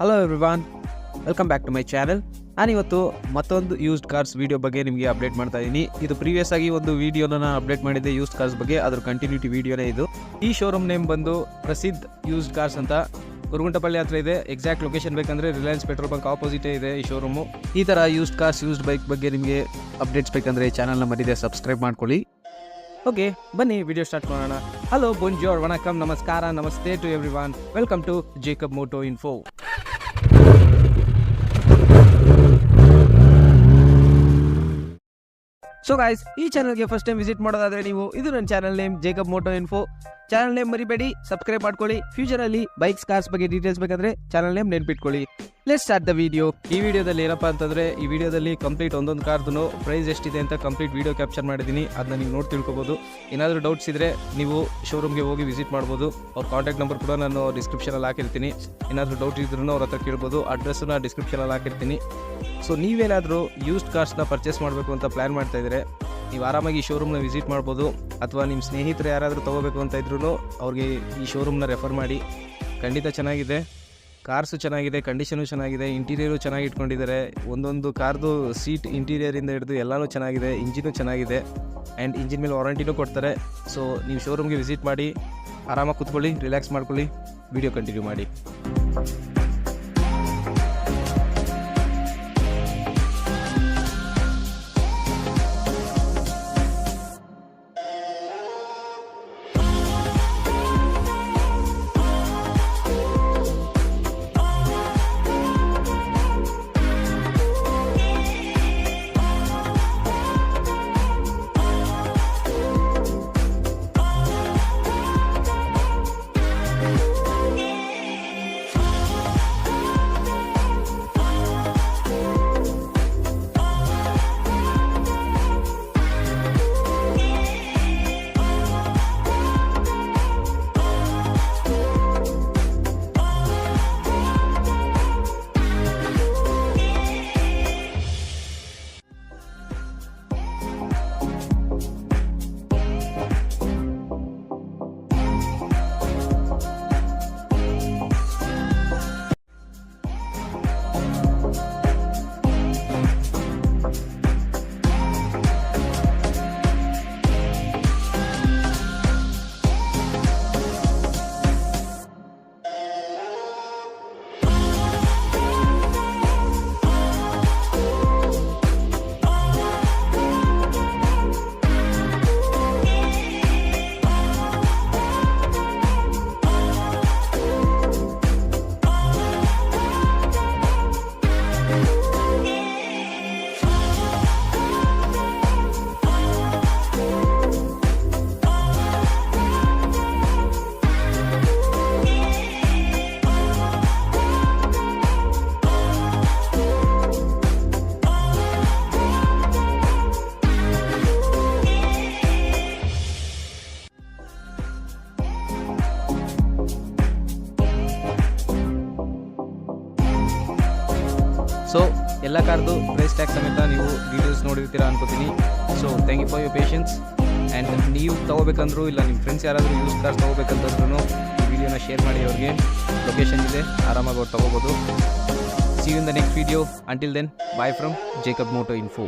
Hello everyone, welcome back to my channel. ನಾನಿವತ್ತು ಮತ್ತೊಂದು used cars video ಬಗ್ಗೆ ನಿಮಗೆ ಅಪ್ಡೇಟ್ ಮಾಡ್ತಾ ಇದ್ದೀನಿ. ಇದು ಪ್ರೀವಿಯಸ್ ಆಗಿ ಒಂದು ವಿಡಿಯೋನ ಅಪ್ಡೇಟ್ ಮಾಡಿದ್ದೆ ಯೂಸ್ಡ್ ಕಾರ್ಸ್ ಬಗ್ಗೆ, ಅದ್ರ ಕಂಟಿನ್ಯೂಟಿ ವಿಡಿಯೋನೇ ಇದು. ಈ ಶೋರೂಮ್ ನೇಮ್ ಬಂದು ಪ್ರಸಿದ್ಧ ಯೂಸ್ಡ್ ಕಾರ್ಸ್ ಅಂತ, ಕುರುಗುಂಟಪಳ್ಳಿ ಹತ್ರ ಇದೆ. ಎಕ್ಸಾಕ್ಟ್ ಲೊಕೇಶನ್ ಬೇಕಂದ್ರೆ ರಿಲಯನ್ಸ್ ಪೆಟ್ರೋಲ್ ಬಂಕ್ ಆಪೋಸಿಟೇ ಇದೆ ಈ ಶೋರೂಮು. ಈ ಥರ ಯೂಸ್ಡ್ ಕಾರ್ಸ್, ಯೂಸ್ಡ್ ಬೈಕ್ ಬಗ್ಗೆ ನಿಮಗೆ ಅಪ್ಡೇಟ್ಸ್ ಬೇಕಂದ್ರೆ ಚಾನಲ್ನ ಮರಿದೆ ಸಬ್ಸ್ಕ್ರೈಬ್ ಮಾಡ್ಕೊಳ್ಳಿ. ಓಕೆ, ಬನ್ನಿ ವಿಡಿಯೋ ಸ್ಟಾರ್ಟ್ ಮಾಡೋಣ. ಹಲೋ, ಬೊಂಜೋರ್, ವಣಕಮ್, ನಮಸ್ಕಾರ, ನಮಸ್ತೆ to everyone. Welcome to Jacob moto info. So guys, ಈ ಚಾನಲ್ಗೆ ಫಸ್ಟ್ ಟೈಮ್ ವಿಸಿಟ್ ಮಾಡೋದಾದ್ರೆ ನೀವು, ಇದು ನನ್ನ channel name Jacob moto info. Channel name ಮರಿಬೇಡಿ, ಸಬ್ಸ್ಕ್ರೈಬ್ ಮಾಡ್ಕೊಳ್ಳಿ. ಫ್ಯೂಚರಲ್ಲಿ ಬೈಕ್ಸ್, ಕಾರ್ಸ್ ಬಗ್ಗೆ ಡೀಟೇಲ್ಸ್ ಬೇಕಾದ್ರೆ ಚಾನಲ್ ನೇಮ್ ನೆನ್ಪಿಟ್ಕೊಳ್ಳಿ. Let's start the video. ಈ ವಿಡಿಯೋದಲ್ಲಿ ಏನಪ್ಪ ಅಂತಂದ್ರೆ, ಈ ವಿಡಿಯೋದಲ್ಲಿ ಕಂಪ್ಲೀಟ್ ಒಂದೊಂದು ಕಾರ್ದು ಪ್ರೈಸ್ ಎಷ್ಟಿದೆ ಅಂತ ಕಂಪ್ಲೀಟ್ ವಿಡಿಯೋ ಕ್ಯಾಪ್ಚರ್ ಮಾಡಿದ್ದೀನಿ. ಅದನ್ನ ನೀವು ನೋಡಿ ತಿಳ್ಕೊಬೋದು. ಏನಾದರೂ ಡೌಟ್ಸ್ ಇದ್ರೆ ನೀವು ಶೋರೂಮ್ಗೆ ಹೋಗಿ ವಿಸಿಟ್ ಮಾಡ್ಬೋದು. ಅವ್ರ ಕಾಂಟ್ಯಾಕ್ಟ್ ನಂಬರ್ ಕೂಡ ನಾನು ಡಿಸ್ಕ್ರಿಪ್ಷನಲ್ಲಿ ಹಾಕಿರ್ತೀನಿ. ಏನಾದರೂ ಡೌಟ್ ಇದ್ರೂ ಅವ್ರ ಹತ್ರ ಕೇಳ್ಬೋದು. ಅಡ್ರೆಸ್ಸನ್ನ ಡಿಸ್ಕ್ರಿಪ್ಷನಲ್ಲಿ ಹಾಕಿರ್ತೀನಿ. ಸೊ ನೀವೇನಾದರೂ ಯೂಸ್ಡ್ ಕಾರ್ಸ್ನ ಪರ್ಚೇಸ್ ಮಾಡಬೇಕು ಅಂತ ಪ್ಲ್ಯಾನ್ ಮಾಡ್ತಾ ಇದ್ರೆ, ನೀವು ಆರಾಮಾಗಿ ಈ ಶೋರೂಮ್ನ ವಿಸಿಟ್ ಮಾಡ್ಬೋದು. ಅಥವಾ ನಿಮ್ಮ ಸ್ನೇಹಿತರು ಯಾರಾದರೂ ತೊಗೋಬೇಕು ಅಂತ ಇದ್ರೂ ಅವ್ರಿಗೆ ಈ ಶೋರೂಮ್ನ ರೆಫರ್ ಮಾಡಿ. ಖಂಡಿತ ಚೆನ್ನಾಗಿದೆ, ಕಾರ್ಸು ಚೆನ್ನಾಗಿದೆ, ಕಂಡೀಷನು ಚೆನ್ನಾಗಿದೆ, ಇಂಟೀರಿಯರು ಚೆನ್ನಾಗಿ ಇಟ್ಕೊಂಡಿದ್ದಾರೆ. ಒಂದೊಂದು ಕಾರ್ದು ಸೀಟ್ ಇಂಟೀರಿಯರಿಂದ ಹಿಡಿದು ಎಲ್ಲನೂ ಚೆನ್ನಾಗಿದೆ. ಇಂಜಿನು ಚೆನ್ನಾಗಿದೆ ಆ್ಯಂಡ್ ಇಂಜಿನ್ ಮೇಲೆ ವಾರಂಟಿನೂ ಕೊಡ್ತಾರೆ. ಸೊ ನೀವು ಶೋರೂಮ್ಗೆ ವಿಸಿಟ್ ಮಾಡಿ, ಆರಾಮಾಗಿ ಕೂತ್ಕೊಳ್ಳಿ, ರಿಲ್ಯಾಕ್ಸ್ ಮಾಡ್ಕೊಳ್ಳಿ, ವಿಡಿಯೋ ಕಂಟಿನ್ಯೂ ಮಾಡಿ. ಸೊ ಎಲ್ಲ ಕಾರ್ದು ಪ್ರೈಸ್ ಟ್ಯಾಗ್ ಸಮೇತ ನೀವು ಡೀಟೇಲ್ಸ್ ನೋಡಿರ್ತೀರಾ ಅನ್ಕೋತೀನಿ. So thank you for your patience. And ನೀವು ತೊಗೋಬೇಕಂದ್ರೂ, ಇಲ್ಲ ನಿಮ್ಮ ಫ್ರೆಂಡ್ಸ್ ಯಾರಾದರೂ ಯೂಸ್ ಕಾರ್ಸ್ ತೊಗೋಬೇಕಂತಂದ್ರೂ ಈ ವಿಡಿಯೋನ ಶೇರ್ ಮಾಡಿ. ಅವ್ರಿಗೆ ಲೊಕೇಶನ್ ಇದೆ, ಆರಾಮಾಗಿ ಅವ್ರು ತೊಗೋಬೋದು. See you in the next video. Until then, bye from Jacob moto info.